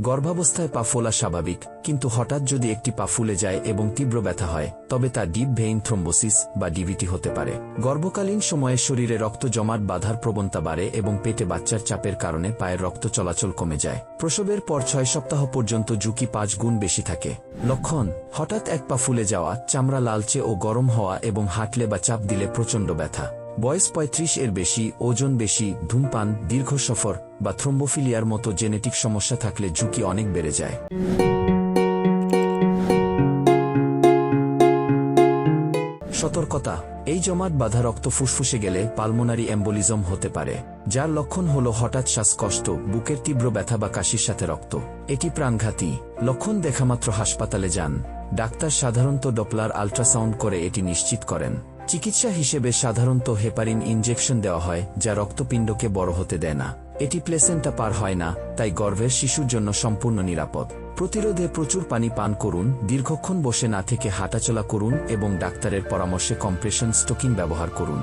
গর্ভাবস্থায় পা ফোলা স্বাভাবিক, কিন্তু হঠাৎ যদি একটি পা ফুলে যায় এবং তীব্র ব্যথা হয় তবে তা ডিপ ভেইন থ্রোম্বোসিস বা ডিভিটি হতে পারে। গর্ভকালীন সময়ে শরীরে রক্ত জমাট বাঁধার প্রবণতা বাড়ে এবং পেটে বাচ্চার চাপের কারণে পায়ের রক্ত চলাচল কমে যায়। প্রসবের পর 6 সপ্তাহ পর্যন্ত ঝুঁকি 5 গুণ বেশি থাকে। লক্ষণ: হঠাৎ এক পা ফুলে যাওয়া, চামড়া লালচে ও গরম হওয়া এবং হাঁটলে বা চাপ দিলে প্রচণ্ড ব্যথা। বয়স 35 এর বেশি, ওজন বেশি, ধূমপান, দীর্ঘ সফর বা থ্রোম্বোফিলিয়ার মতো জেনেটিক সমস্যা থাকলে ঝুঁকি অনেক বেড়ে যায়। সতর্কতা: এই জমাট বাঁধা রক্ত ফুসফুসে গেলে পালমোনারি এম্বোলিজম হতে পারে, যার লক্ষণ হল হঠাৎ শ্বাসকষ্ট, বুকের তীব্র ব্যথা বা কাশির সাথে রক্ত। এটি প্রাণঘাতী। লক্ষণ দেখামাত্র হাসপাতালে যান। ডাক্তার সাধারণত ডপলার আল্ট্রাসাউন্ড করে এটি নিশ্চিত করেন। চিকিৎসা হিসেবে সাধারণত হেপারিন ইনজেকশন দেওয়া হয়, যা রক্তপিণ্ডকে বড় হতে দেয় না। এটি প্লেসেন্টা পার হয় না, তাই গর্ভের শিশুর জন্য সম্পূর্ণ নিরাপদ। প্রতিরোধে প্রচুর পানি পান করুন, দীর্ঘক্ষণ বসে না থেকে হাঁটাচলা করুন এবং ডাক্তারের পরামর্শে কম্প্রেশন স্টোকিং ব্যবহার করুন।